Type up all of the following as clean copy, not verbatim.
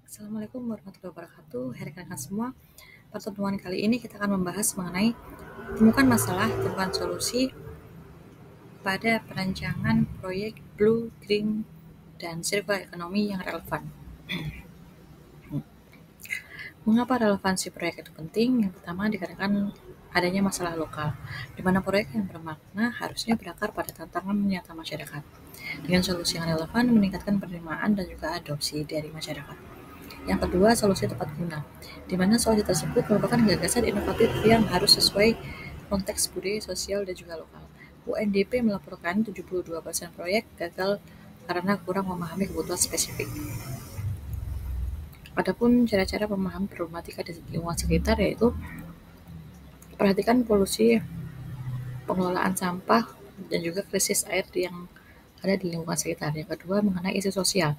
Assalamualaikum warahmatullahi wabarakatuh. Hai rekan-rekan semua, pertemuan kali ini kita akan membahas mengenai temukan masalah, temukan solusi pada perancangan proyek Blue, Green, dan Circular Economy yang relevan. Mengapa relevansi proyek itu penting? Yang pertama dikarenakan adanya masalah lokal, di mana proyek yang bermakna harusnya berakar pada tantangan nyata masyarakat. Dengan solusi yang relevan meningkatkan penerimaan dan juga adopsi dari masyarakat. Yang kedua, solusi tepat guna, di mana solusi tersebut merupakan gagasan inovatif yang harus sesuai konteks budaya sosial dan juga lokal. UNDP melaporkan 72% proyek gagal karena kurang memahami kebutuhan spesifik. Adapun cara-cara pemahaman problematika di lingkungan sekitar yaitu perhatikan polusi, pengelolaan sampah, dan juga krisis air yang ada di lingkungan sekitar. Yang kedua, mengenai isu sosial,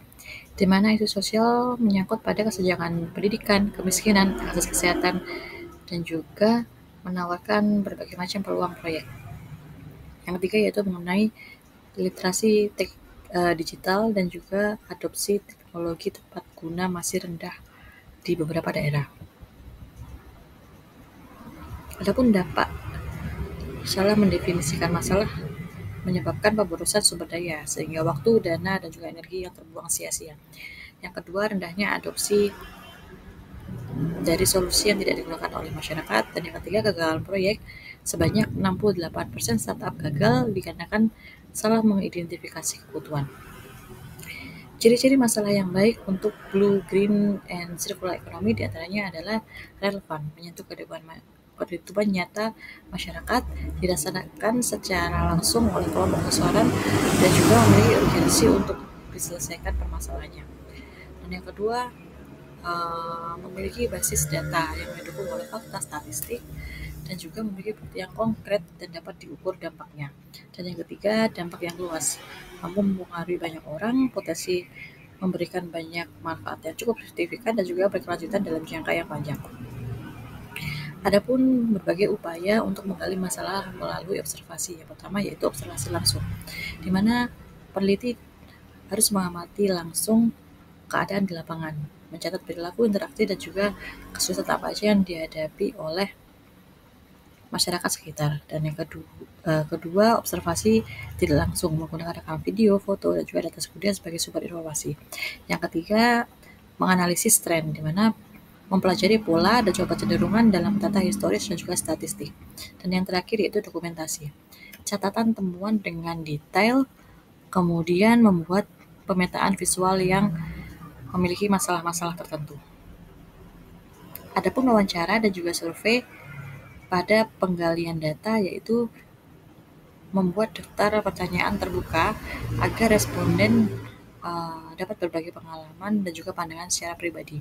di mana isu sosial menyangkut pada kesenjangan pendidikan, kemiskinan, akses kesehatan, dan juga menawarkan berbagai macam peluang proyek. Yang ketiga yaitu mengenai literasi digital dan juga adopsi teknologi tepat guna masih rendah di beberapa daerah. Adapun dampak, salah mendefinisikan masalah menyebabkan pemborosan sumber daya sehingga waktu, dana, dan juga energi yang terbuang sia-sia. Yang kedua, rendahnya adopsi dari solusi yang tidak digunakan oleh masyarakat. Dan yang ketiga, kegagalan proyek. Sebanyak 68% startup gagal dikarenakan salah mengidentifikasi kebutuhan. Ciri-ciri masalah yang baik untuk Blue, Green, and Circular Economy diantaranya adalah relevan, menyentuh kehidupan nyata masyarakat, dilaksanakan secara langsung oleh kelompok sasaran, dan juga memiliki urgensi untuk diselesaikan permasalahannya. Dan yang kedua, memiliki basis data yang didukung oleh fakta statistik dan juga memiliki bukti yang konkret dan dapat diukur dampaknya. Dan yang ketiga, dampak yang luas, mampu mempengaruhi banyak orang, potensi memberikan banyak manfaat yang cukup signifikan dan juga berkelanjutan dalam jangka yang panjang. Adapun berbagai upaya untuk menggali masalah melalui observasi. Yang pertama yaitu observasi langsung, di mana peneliti harus mengamati langsung keadaan di lapangan, mencatat perilaku, interaksi, dan juga kesulitan apa aja yang dihadapi oleh masyarakat sekitar. Dan yang kedua, observasi tidak langsung menggunakan rekam video, foto, dan juga data sekunder sebagai sumber informasi. Yang ketiga, menganalisis tren, di mana mempelajari pola dan juga kecenderungan dalam data historis dan juga statistik. Dan yang terakhir yaitu dokumentasi, catatan temuan dengan detail, kemudian membuat pemetaan visual yang memiliki masalah-masalah tertentu. Adapun wawancara dan juga survei pada penggalian data yaitu membuat daftar pertanyaan terbuka agar responden dapat berbagi pengalaman dan juga pandangan secara pribadi.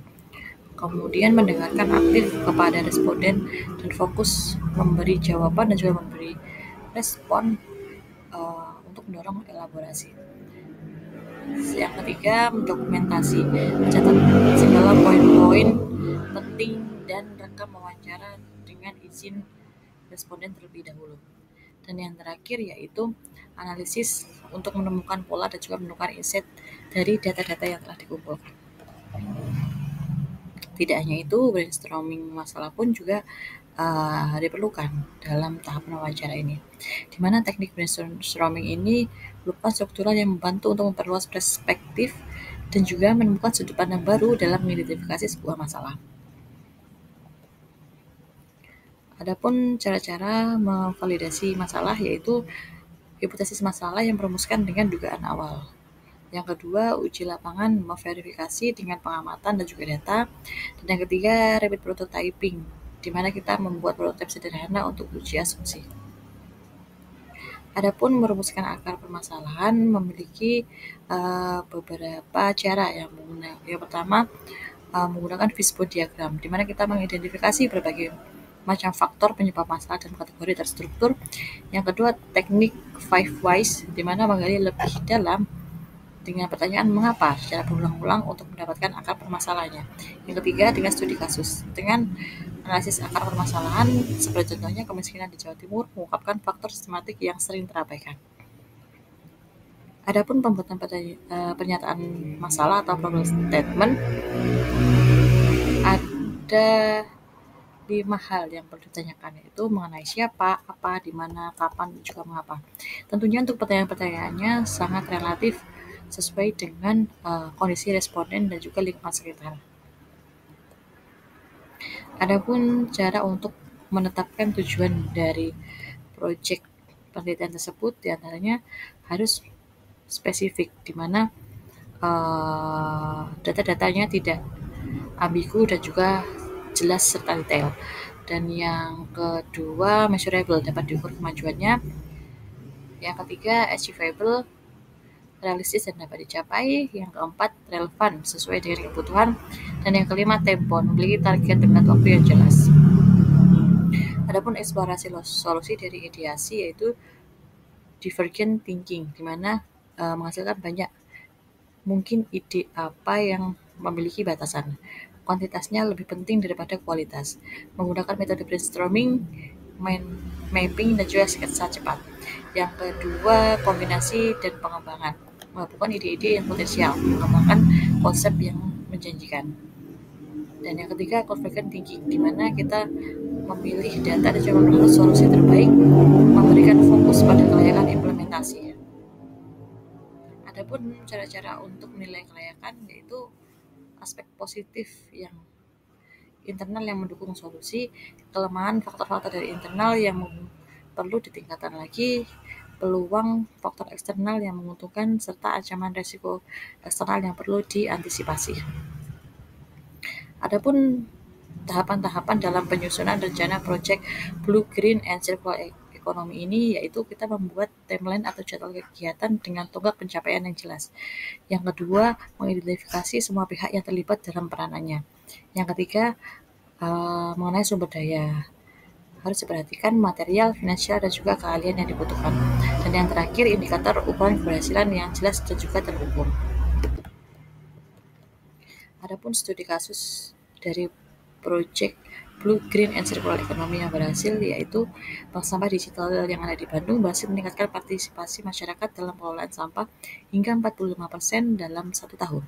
Kemudian mendengarkan aktif kepada responden dan fokus memberi jawaban dan juga memberi respon untuk mendorong elaborasi. Yang ketiga, mendokumentasi, mencatat segala poin-poin penting dan rekam wawancara dengan izin responden terlebih dahulu. Dan yang terakhir yaitu analisis untuk menemukan pola dan juga menemukan insight dari data-data yang telah dikumpulkan. Tidak hanya itu, brainstorming masalah pun juga diperlukan dalam tahapan wawancara ini, di mana teknik brainstorming ini merupakan struktural yang membantu untuk memperluas perspektif dan juga menemukan sudut pandang baru dalam mengidentifikasi sebuah masalah. Adapun cara-cara memvalidasi masalah yaitu hipotesis masalah yang merumuskan dengan dugaan awal. Yang kedua, uji lapangan memverifikasi dengan pengamatan dan juga data. Dan yang ketiga, rapid prototyping, di mana kita membuat prototipe sederhana untuk uji asumsi. Adapun merumuskan akar permasalahan memiliki beberapa cara yang pertama menggunakan fishbone diagram, di mana kita mengidentifikasi berbagai macam faktor penyebab masalah dan kategori terstruktur. Yang kedua, teknik 5 whys, di mana menggali lebih dalam dengan pertanyaan mengapa secara berulang-ulang untuk mendapatkan akar permasalahannya. Yang ketiga, dengan studi kasus, dengan analisis akar permasalahan seperti contohnya kemiskinan di Jawa Timur, mengungkapkan faktor sistematik yang sering terabaikan. Adapun pembuatan pernyataan masalah atau problem statement, ada 5 hal yang perlu ditanyakan, yaitu mengenai siapa, apa, di mana, kapan, dan juga mengapa. Tentunya untuk pertanyaan-pertanyaannya sangat relatif sesuai dengan kondisi responden dan juga lingkungan sekitar. Adapun cara untuk menetapkan tujuan dari proyek penelitian tersebut diantaranya harus spesifik, di mana data-datanya tidak ambigu dan juga jelas serta detail. Dan yang kedua, measurable, dapat diukur kemajuannya. Yang ketiga, achievable, realistis dan dapat dicapai. Yang keempat, relevan, sesuai dengan kebutuhan. Dan yang kelima, tempo, memiliki target dengan waktu yang jelas. Adapun eksplorasi solusi dari ideasi yaitu divergent thinking, di mana menghasilkan banyak mungkin ide apa yang memiliki batasan. Kuantitasnya lebih penting daripada kualitas. Menggunakan metode brainstorming, mind mapping, dan juga sketsa cepat. Yang kedua, kombinasi dan pengembangan. Menggabungkan ide-ide yang potensial, mengembangkan konsep yang menjanjikan. Dan yang ketiga, convergent thinking, di mana kita memilih data dan juga menurut solusi terbaik, memberikan fokus pada kelayakan implementasi. Adapun cara-cara untuk menilai kelayakan yaitu aspek positif yang internal yang mendukung solusi, kelemahan faktor-faktor dari internal yang perlu ditingkatkan lagi, peluang faktor eksternal yang menguntungkan, serta ancaman resiko eksternal yang perlu diantisipasi. Adapun tahapan-tahapan dalam penyusunan rencana proyek Blue, Green, and Circular Economy ini yaitu kita membuat timeline atau jadwal kegiatan dengan tonggak pencapaian yang jelas. Yang kedua, mengidentifikasi semua pihak yang terlibat dalam peranannya. Yang ketiga, mengenai sumber daya. Harus diperhatikan material, finansial, dan juga keahlian yang dibutuhkan. Dan yang terakhir, indikator ukuran keberhasilan yang jelas dan juga terukur. Adapun studi kasus dari proyek Blue, Green, and Circular Economy yang berhasil yaitu bank sampah digital yang ada di Bandung berhasil meningkatkan partisipasi masyarakat dalam pengelolaan sampah hingga 45% dalam 1 tahun.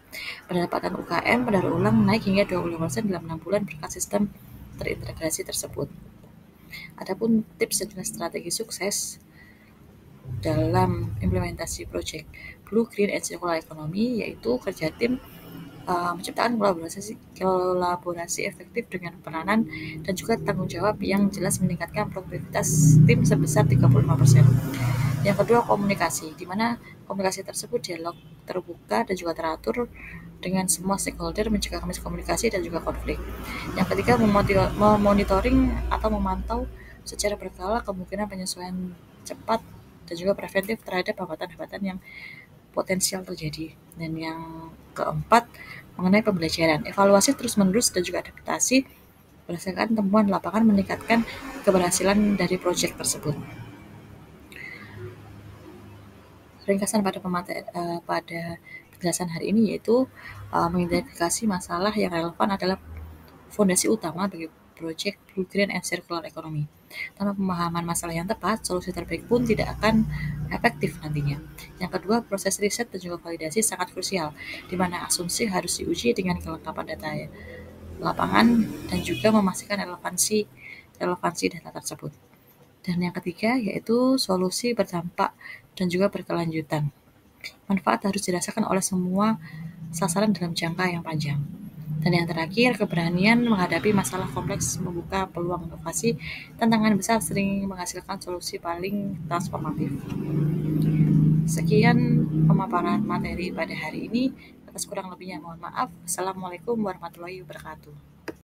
Pendapatan UKM pendaur ulang naik hingga 25% dalam 6 bulan berkat sistem terintegrasi tersebut. Adapun tips dan juga strategi sukses dalam implementasi proyek Blue, Green, and Circular Economy yaitu kerja tim, menciptakan kolaborasi efektif dengan peranan dan juga tanggung jawab yang jelas, meningkatkan produktivitas tim sebesar 35%. Yang kedua, komunikasi, di mana komunikasi tersebut dialog terbuka dan juga teratur dengan semua stakeholder, mencegah miskomunikasi dan juga konflik. Yang ketiga, memonitoring atau memantau secara berkala kemungkinan penyesuaian cepat dan juga preventif terhadap hambatan-hambatan yang potensial terjadi. Dan yang keempat, mengenai pembelajaran, evaluasi terus-menerus dan juga adaptasi berdasarkan temuan lapangan meningkatkan keberhasilan dari proyek tersebut. Ringkasan pada penjelasan hari ini yaitu mengidentifikasi masalah yang relevan adalah fondasi utama bagi proyek Blue, Green, and Circular Economy. Tanpa pemahaman masalah yang tepat, solusi terbaik pun tidak akan efektif nantinya. Yang kedua, proses riset dan juga validasi sangat krusial, di mana asumsi harus diuji dengan kelengkapan data lapangan dan juga memastikan relevansi data tersebut. Dan yang ketiga, yaitu solusi berdampak dan juga berkelanjutan. Manfaat harus dirasakan oleh semua sasaran dalam jangka yang panjang. Dan yang terakhir, keberanian menghadapi masalah kompleks membuka peluang inovasi. Tantangan besar sering menghasilkan solusi paling transformatif. Sekian pemaparan materi pada hari ini. Atas kurang lebihnya mohon maaf. Assalamualaikum warahmatullahi wabarakatuh.